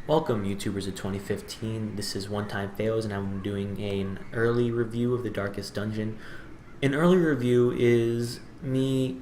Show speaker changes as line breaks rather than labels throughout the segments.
Welcome YouTubers of 2015. This is One Time Fails and I'm doing an early review of the Darkest Dungeon. An early review is me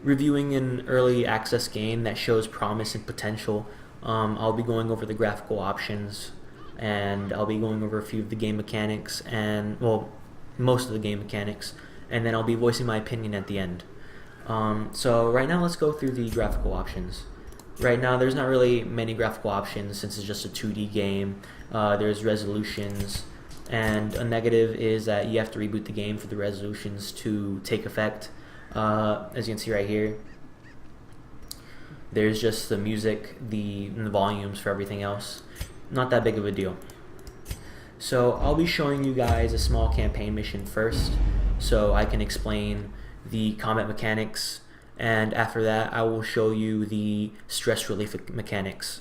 reviewing an early access game that shows promise and potential. I'll be going over the graphical options and I'll be going over a few of the game mechanics and, well, most of the game mechanics, and then I'll be voicing my opinion at the end. So right now let's go through the graphical options. Right now there's not really many graphical options since it's just a 2D game. There's resolutions, and a negative is that you have to reboot the game for the resolutions to take effect. As you can see right here, there's just the music, and the volumes for everything else. Not that big of a deal. So I'll be showing you guys a small campaign mission first so I can explain the combat mechanics, and after that I will show you the stress relief mechanics,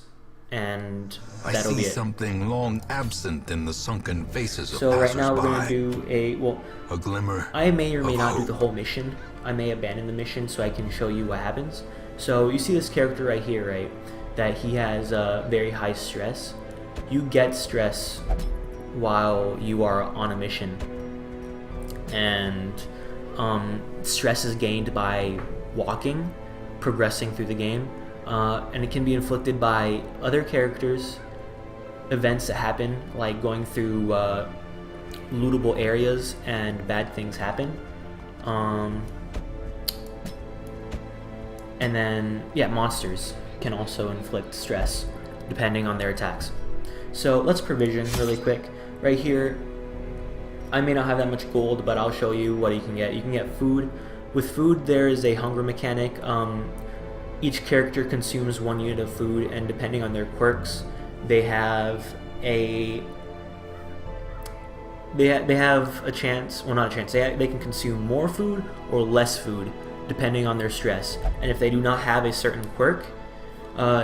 and that'll be it.
I see something long absent in the sunken faces of
So right now we're
passers-by.
going to do
a glimmer.
I may or may
of
not do
hope.
the whole mission. I may abandon the mission so I can show you what happens. So you see this character right here, right? That he has very high stress. You get stress while you are on a mission, and stress is gained by walking, progressing through the game, and it can be inflicted by other characters, events that happen, like going through lootable areas and bad things happen. And then, yeah, monsters can also inflict stress depending on their attacks. So let's provision really quick. Right here, I may not have that much gold, but I'll show you what you can get. You can get food. With food, there is a hunger mechanic. Each character consumes 1 unit of food, and depending on their quirks, they have a chance. Well, not a chance. They can consume more food or less food depending on their stress. And if they do not have a certain quirk,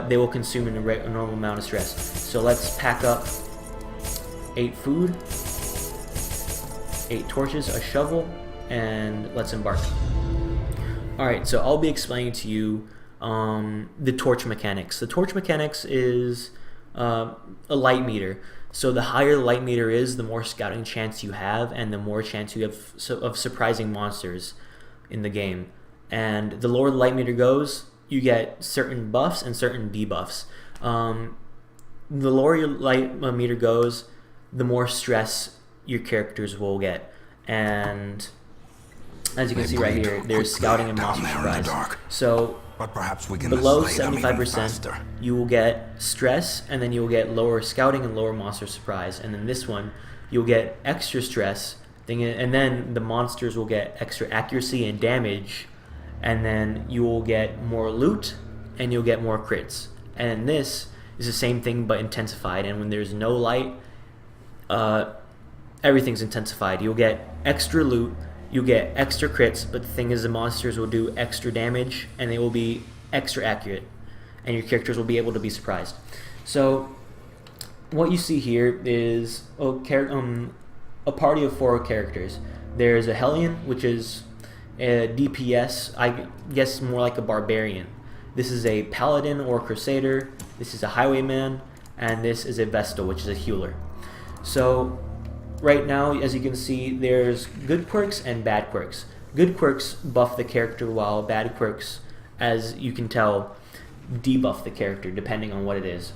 they will consume a normal amount of stress. So let's pack up 8 food, 8 torches, a shovel, and let's embark. Alright, so I'll be explaining to you the torch mechanics. The torch mechanics is a light meter. So the higher the light meter is, the more scouting chance you have, and the more chance you have of surprising monsters in the game. And the lower the light meter goes, you get certain buffs and certain debuffs. The lower your light meter goes, the more stress your characters will get. And as you can see right here, there's scouting and monster surprise. So
But perhaps we can
below
slay them even
75%,
faster.
you will get stress, and then you will get lower scouting and lower monster surprise. And then this one, you'll get extra stress, and then the monsters will get extra accuracy and damage, and then you will get more loot, and you'll get more crits. And this is the same thing but intensified. And when there's no light, everything's intensified. You'll get extra loot, you'll get extra crits, but the thing is the monsters will do extra damage and they will be extra accurate, and your characters will be able to be surprised. So what you see here is a party of 4 characters. There's a Hellion, which is a DPS, I guess more like a barbarian. This is a paladin or crusader, this is a highwayman, and this is a vestal, which is a healer. So right now, as you can see, there's good quirks and bad quirks. Good quirks buff the character, while bad quirks, as you can tell, debuff the character depending on what it is.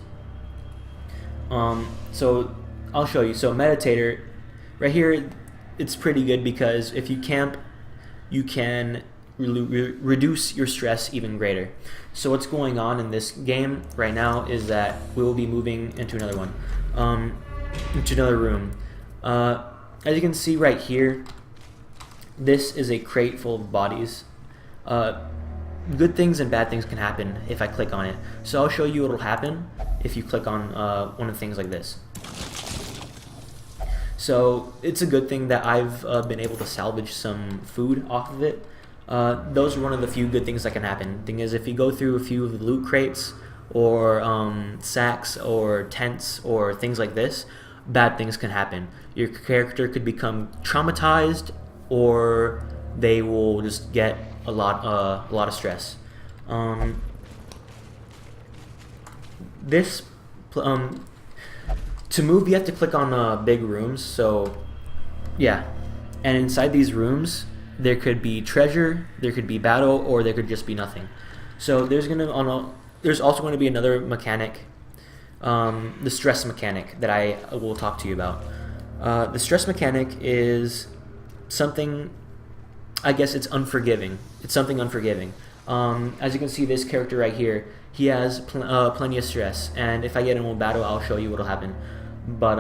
So I'll show you. So Meditator, right here, it's pretty good because if you camp, you can reduce your stress even greater. So what's going on in this game right now is that we will be moving into another one, into another room. As you can see right here, this is a crate full of bodies. Good things and bad things can happen if I click on it. So I'll show you what will happen if you click on one of the things like this. So it's a good thing that I've been able to salvage some food off of it. Those are one of the few good things that can happen. Thing is, if you go through a few of the loot crates or sacks or tents or things like this, bad things can happen. Your character could become traumatized, or they will just get a lot of stress. This To move, you have to click on big rooms. So, yeah, and inside these rooms, there could be treasure, there could be battle, or there could just be nothing. So there's also going to be another mechanic, the stress mechanic, that I will talk to you about. The stress mechanic is something, I guess it's unforgiving. It's something unforgiving. As you can see, this character right here, he has plenty of stress, and if I get in a battle, I'll show you what'll happen. But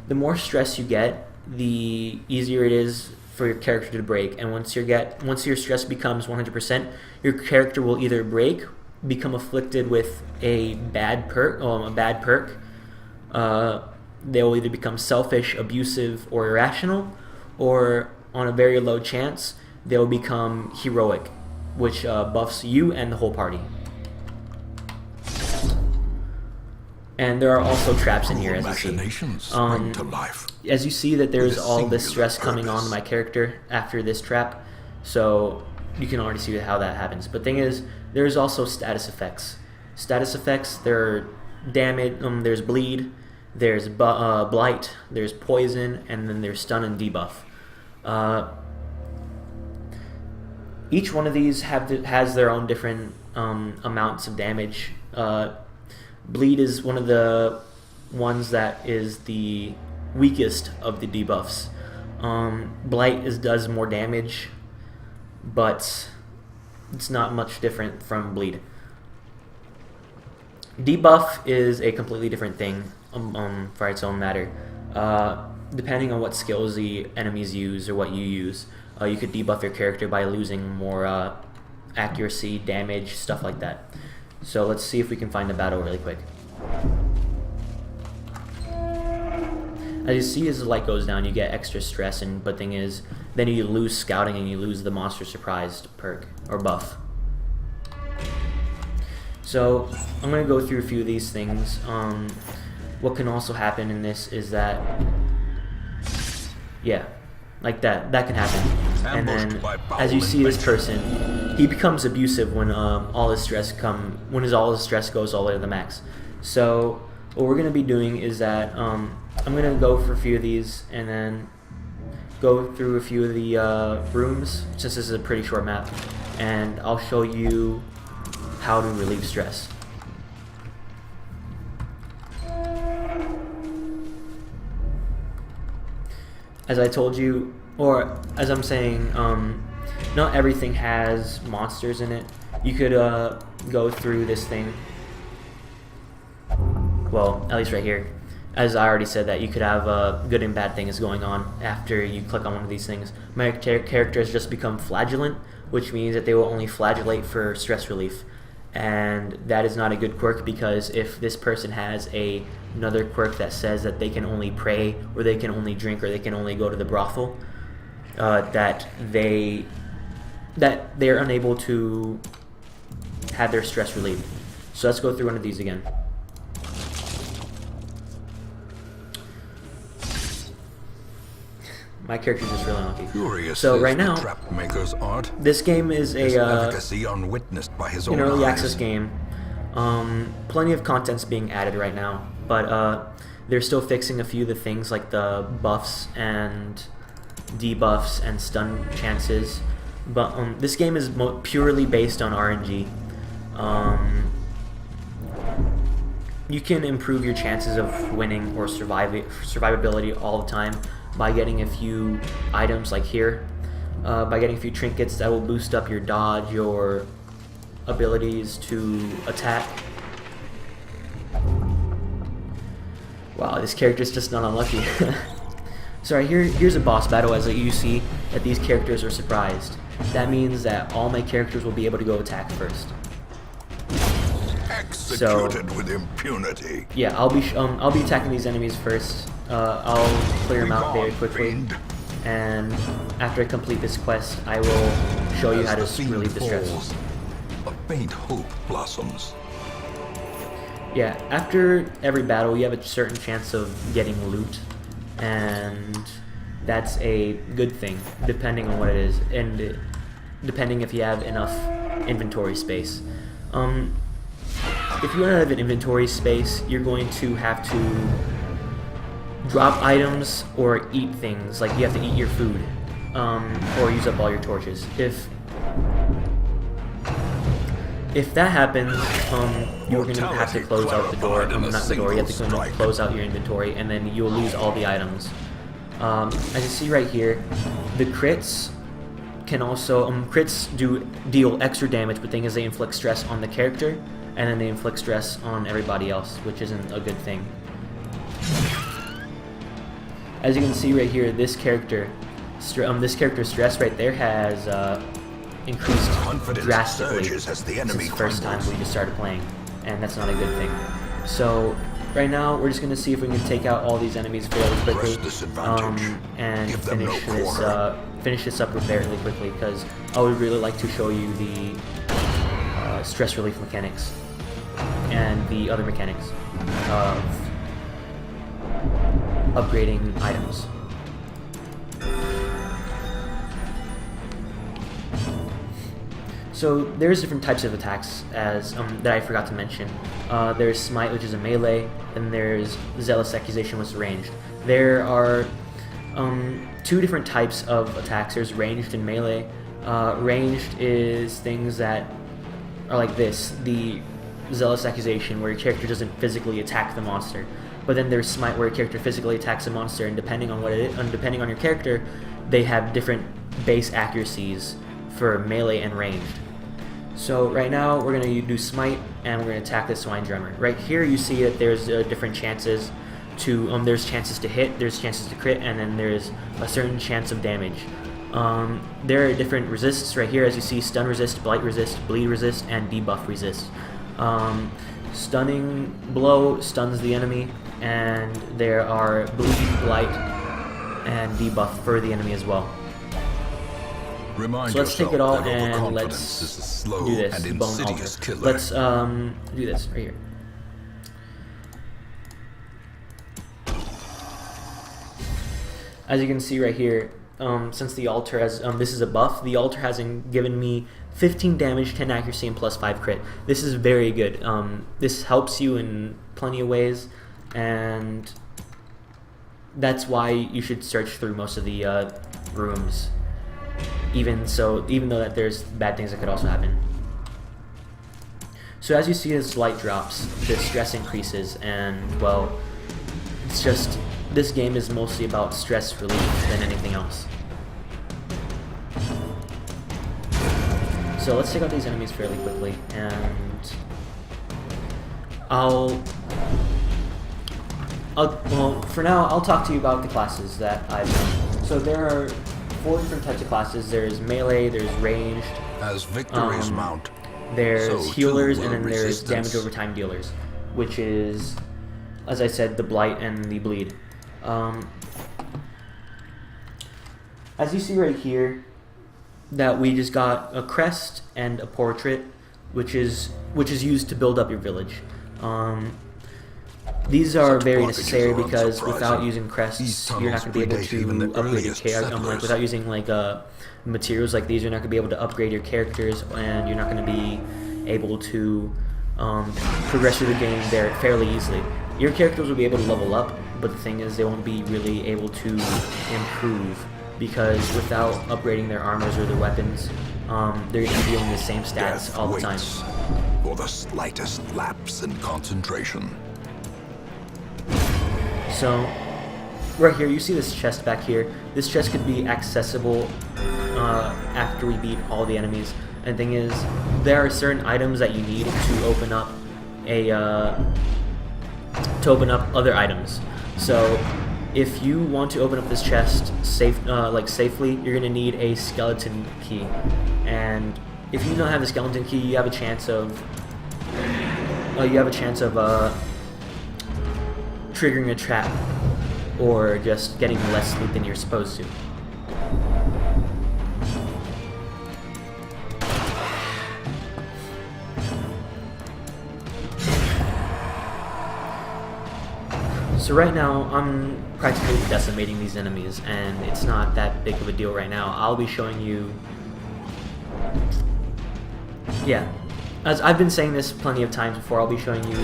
the more stress you get, the easier it is for your character to break. And once your stress becomes 100%, your character will either break, become afflicted with a bad perk, they will either become selfish, abusive, or irrational, or on a very low chance, they will become heroic, which buffs you and the whole party. And there are also traps in here, as you see.
To life.
As you see that there's all this stress coming on my character after this trap, so you can already see how that happens. But thing is, there's also status effects. Status effects, there are damage, there's bleed, there's blight, there's poison, and then there's stun and debuff. Each one of these has their own different amounts of damage. Bleed is one of the ones that is the weakest of the debuffs. Blight does more damage, but it's not much different from bleed. Debuff is a completely different thing for its own matter. Depending on what skills the enemies use or what you use, you could debuff your character by losing more accuracy, damage, stuff like that. So let's see if we can find a battle really quick. As you see, as the light goes down, you get extra stress, but thing is, then you lose scouting and you lose the monster surprised perk or buff. So I'm going to go through a few of these things. What can also happen in this is that, yeah, like that can happen. And then, as you see this person, he becomes abusive when all his stress goes all the way to the max. So what we're gonna be doing is that I'm gonna go for a few of these and then go through a few of the rooms, since this is a pretty short map, and I'll show you how to relieve stress. As I told you, or as I'm saying, not everything has monsters in it. You could go through this thing. Well, at least right here. As I already said, that you could have good and bad things going on after you click on one of these things. My character has just become flagellant, which means that they will only flagellate for stress relief. And that is not a good quirk, because if this person has another quirk that says that they can only pray, or they can only drink, or they can only go to the brothel, that they're unable to have their stress relieved. So let's go through one of these again. My character's just really unlucky.
Curious,
so right now,
trap maker's art.
This game is an
unwitnessed by his own
early
eyes.
access game. Plenty of content's being added right now, but they're still fixing a few of the things like the buffs and debuffs and stun chances. But this game is purely based on RNG. You can improve your chances of winning or survivability all the time by getting a few items like here, by getting a few trinkets that will boost up your dodge, your abilities to attack. Wow, this character's just not unlucky. So right here's a boss battle. As you see that these characters are surprised. That means that all my characters will be able to go attack first.
Executed with impunity.
Yeah, I'll be attacking these enemies first. I'll clear them out very quickly, and after I complete this quest, I will show you how to relieve the stress.
A faint hope blossoms.
Yeah, after every battle, you have a certain chance of getting loot, and that's a good thing, depending on what it is, and depending if you have enough inventory space. if you run out of an inventory space, you're going to have to drop items or eat things. Like, you have to eat your food, or use up all your torches. If that happens, you're going to have to close out the door. Not the door, you have to close out your inventory, and then you'll lose all the items. As you see right here, the crits can also, crits deal extra damage, but the thing is they inflict stress on the character, and then they inflict stress on everybody else, which isn't a good thing. As you can see right here, this character's stress right there has increased drastically since the first time we just started playing, and that's not a good thing. So right now we're just going to see if we can take out all these enemies fairly quickly, and finish this up fairly quickly, because I would really like to show you the stress relief mechanics and the other mechanics of upgrading items. So there's different types of attacks as that I forgot to mention. There's Smite, which is a melee, and there's Zealous Accusation, which is ranged. There are two different types of attacks. There's ranged and melee. Ranged is things that are like this: the Zealous Accusation, where your character doesn't physically attack the monster. But then there's Smite, where your character physically attacks a monster, and depending on what it is, and depending on your character, they have different base accuracies for melee and ranged. So right now we're going to do Smite, and we're going to attack the Swine Drummer. Right here you see that there's different chances to, there's chances to hit, there's chances to crit, and then there's a certain chance of damage. There are different resists right here, as you see: Stun Resist, Blight Resist, Bleed Resist, and Debuff Resist. Stunning Blow stuns the enemy, and there are Bleed, Blight, and Debuff for the enemy as well. So let's take it all and let's do this. Bone Altar. Let's do this right here. As you can see right here, since the altar has this is a buff, the altar has given me 15 damage, 10 accuracy, and plus 5 crit. This is very good. This helps you in plenty of ways, and that's why you should search through most of the rooms. Even though that there's bad things that could also happen. So as you see, as light drops, the stress increases, and well, it's just, this game is mostly about stress relief than anything else. So let's take out these enemies fairly quickly, and well, for now, I'll talk to you about the classes that I've done. So there are 4 different types of classes. There's melee, there's ranged,
as victories mount,
there's healers, and then there's
resistance.
damage over time dealers, which is, as I said, the Blight and the Bleed. As you see right here, that we just got a crest and a portrait, which is used to build up your village. These are very necessary because without using crests, you're not going to be able to upgrade your character. Like, without using like materials like these, you're not going to be able to upgrade your characters, and you're not going to be able to progress through the game there fairly easily. Your characters will be able to level up, but the thing is, they won't be really able to improve, because without upgrading their armors or their weapons, they're going to be dealing the same stats all the time.
For the slightest lapse in concentration.
So, right here, you see this chest back here. This chest could be accessible after we beat all the enemies. And the thing is, there are certain items that you need to open up other items. So, if you want to open up this chest safely, you're gonna need a skeleton key. And if you don't have the skeleton key, you have a chance of triggering a trap, or just getting less loot than you're supposed to. So right now, I'm practically decimating these enemies, and it's not that big of a deal right now. I'll be showing you... Yeah. as I've been saying this plenty of times before, I'll be showing you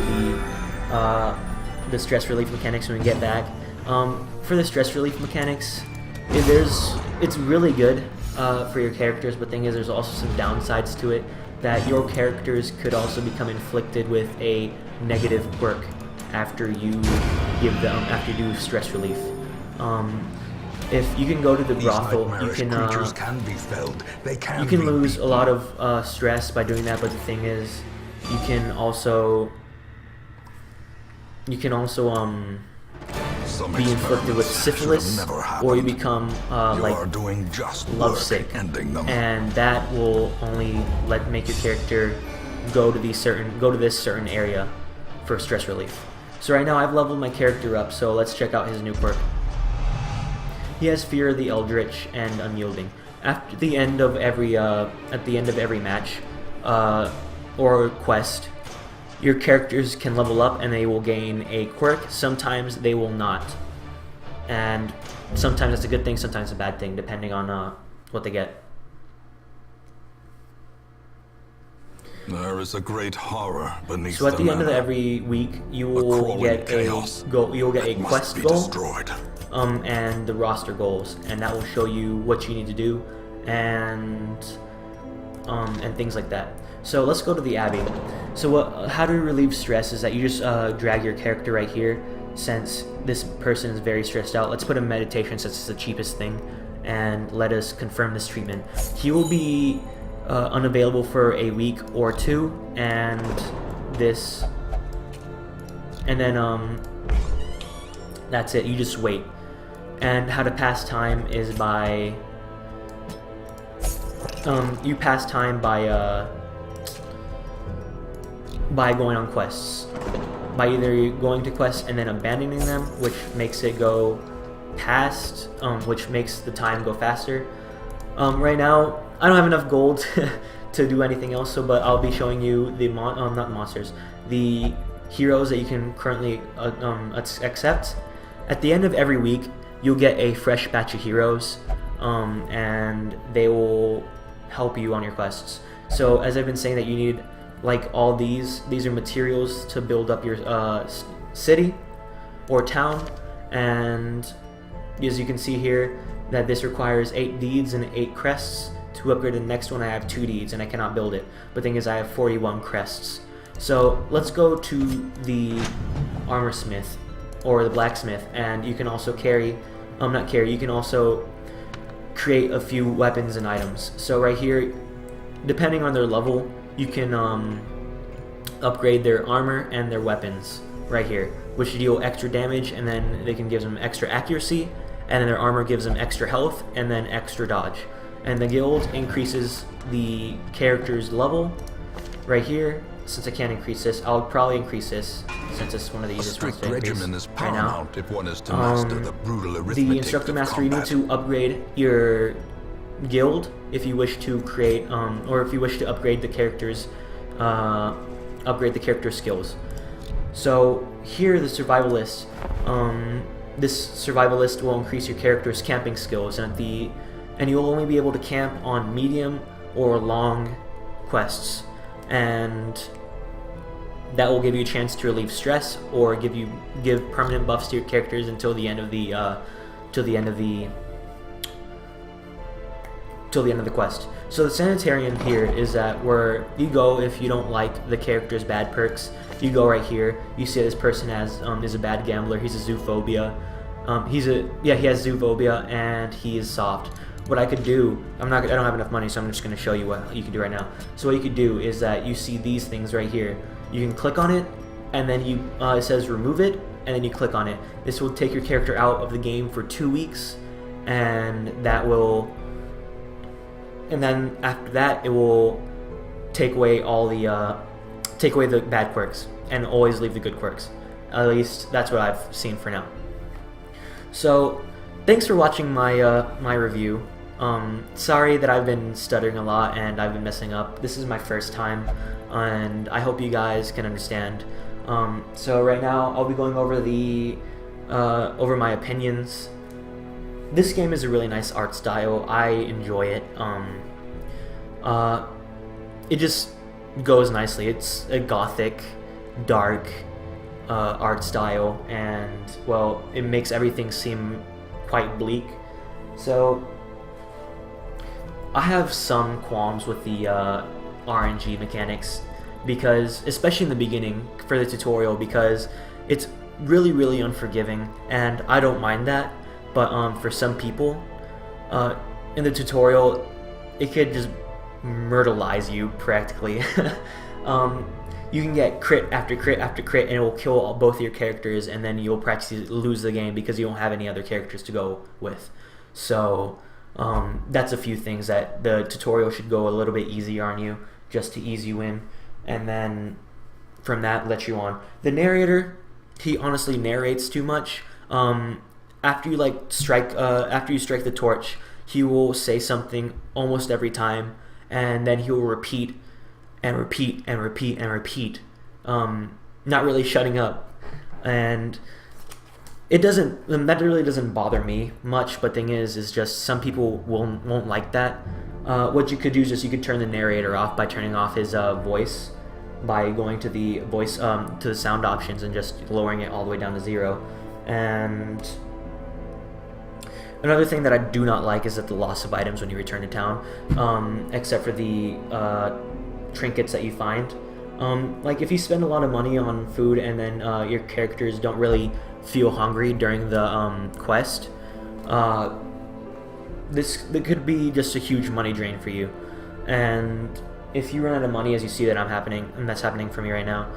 the stress relief mechanics when we get back. For the stress relief mechanics, it's really good for your characters, but the thing is, there's also some downsides to it, that your characters could also become inflicted with a negative quirk after you do stress relief. If you can go to the brothel, you can lose a lot of stress by doing that. But the thing is, you can also be inflicted with syphilis, or you become lovesick, and that will only make your character go to this certain area for stress relief. So right now I've leveled my character up, so let's check out his new quirk. He has Fear of the Eldritch and Unyielding. At the end of every match or quest, your characters can level up and they will gain a quirk. Sometimes they will not, and sometimes it's a good thing, sometimes a bad thing, depending on what they get.
There is a great horror beneath.
So at the end of every week, you will get a quest goal, and the roster goals, and that will show you what you need to do, and things like that. So let's go to the Abbey. So how to relieve stress is that you just drag your character right here. Since this person is very stressed out, let's put a meditation since it's the cheapest thing, and let us confirm this treatment. He will be unavailable for a week or two, and then that's it. You just wait. And how to pass time is by you pass time by going on quests, by either going to quests and then abandoning them, which makes it go past, which makes the time go faster. Right now I don't have enough gold to do anything else, but I'll be showing you the the heroes that you can currently accept. At the end of every week, you'll get a fresh batch of heroes, and they will help you on your quests. So as I've been saying, that you need all these are materials to build up your city or town, and as you can see here, that this requires 8 deeds and 8 crests. To upgrade the next one, I have 2 deeds and I cannot build it. But the thing is, I have 41 crests. So let's go to the armor smith or the blacksmith, and you can also you can also create a few weapons and items. So right here, depending on their level, you can upgrade their armor and their weapons right here, which deal extra damage, and then they can give them extra accuracy, and then their armor gives them extra health and then extra dodge. And the guild increases the character's level right here. Since I can't increase this, I'll probably increase this since it's one of the easiest ones to increase
regimen is
right now.
paramount if one is to master the brutal arithmetic
The instructor
of
master, you need
combat.
to upgrade your guild if you wish to create, or if you wish to upgrade the character's skills. So here, the survivalist. This survivalist will increase your character's camping skills, and you will only be able to camp on medium or long quests, and that will give you a chance to relieve stress or give permanent buffs to your characters until the end of the quest. So the sanitarium here is that where you go if you don't like the character's bad perks. You go right here. You see this person is a bad gambler. He's a zoophobia. He has zoophobia and he is soft. What I could do, I don't have enough money, so I'm just going to show you what you can do right now. So what you could do is that you see these things right here. You can click on it, and then it says remove it, and then you click on it. This will take your character out of the game for 2 weeks, and then after that, it will take away the bad quirks and always leave the good quirks. At least that's what I've seen for now. So thanks for watching my review. Sorry that I've been stuttering a lot and I've been messing up. This is my first time, and I hope you guys can understand. So right now I'll be going over over my opinions. This game is a really nice art style. I enjoy it. goes nicely. It's a gothic, dark art style, and well, it makes everything seem quite bleak. So I have some qualms with the RNG mechanics, because especially in the beginning for the tutorial, because it's really, really unforgiving, and I don't mind that. But for some people, in the tutorial, it could just myrtleize you practically. You can get crit after crit after crit, and it will kill both your characters, and then you'll practically lose the game because you don't have any other characters to go with. So that's a few things that the tutorial should go a little bit easier on you, just to ease you in, and then from that let you on. The narrator, he honestly narrates too much. After you strike the torch, he will say something almost every time, and then he will repeat and repeat and repeat and repeat, not really shutting up. And that really doesn't bother me much, but thing is just some people won't like that. What you could do is just you could turn the narrator off by turning off his voice, by going to the voice to the sound options and just lowering it all the way down to 0. And another thing that I do not like is that the loss of items when you return to town, except for the trinkets that you find. Like if you spend a lot of money on food and then your characters don't really feel hungry during the quest, this could be just a huge money drain for you. And if you run out of money, as you see that that's happening for me right now,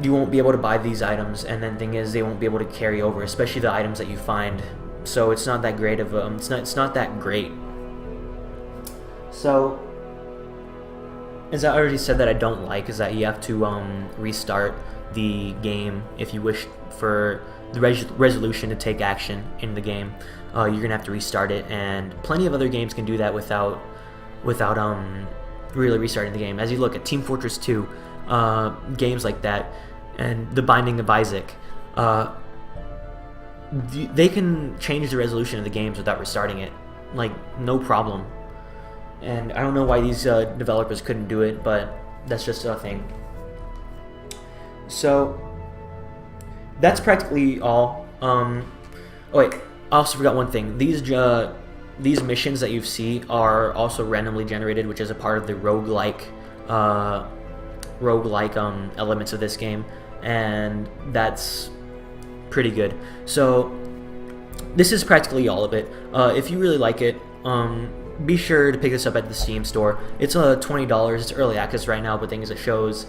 you won't be able to buy these items, and then thing is they won't be able to carry over, especially the items that you find. So it's not that great of it's not that great. So as I already said, that I don't like is that you have to restart the game if you wish for the resolution to take action in the game. You're gonna have to restart it, and plenty of other games can do that without really restarting the game. As you look at Team Fortress 2, games like that, and The Binding of Isaac, they can change the resolution of the games without restarting it, like no problem. And I don't know why these developers couldn't do it, but that's just a thing. So that's practically all. Oh wait, I also forgot one thing. These missions that you see are also randomly generated, which is a part of the roguelike elements of this game, and that's pretty good. So this is practically all of it. If you really like it, be sure to pick this up at the Steam store. It's $20. It's early access right now, but thing is, it shows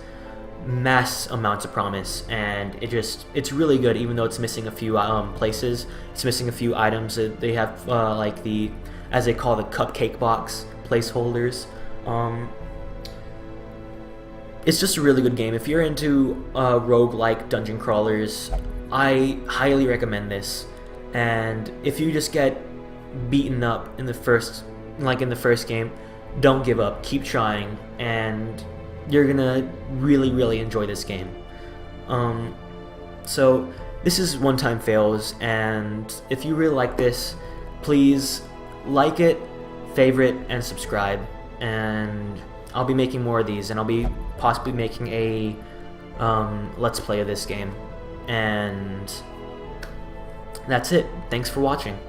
mass amounts of promise, and it's really good, even though it's missing a few places. It's missing a few items. They have like the, as they call, the cupcake box placeholders. It's just a really good game. If you're into roguelike dungeon crawlers, I highly recommend this. And if you just get beaten up in the first game, don't give up. Keep trying, and you're gonna really, really enjoy this game. So this is One Time Fails, and if you really like this, please like it, favorite, and subscribe. And I'll be making more of these, and I'll be possibly making a let's play of this game. And that's it. Thanks for watching.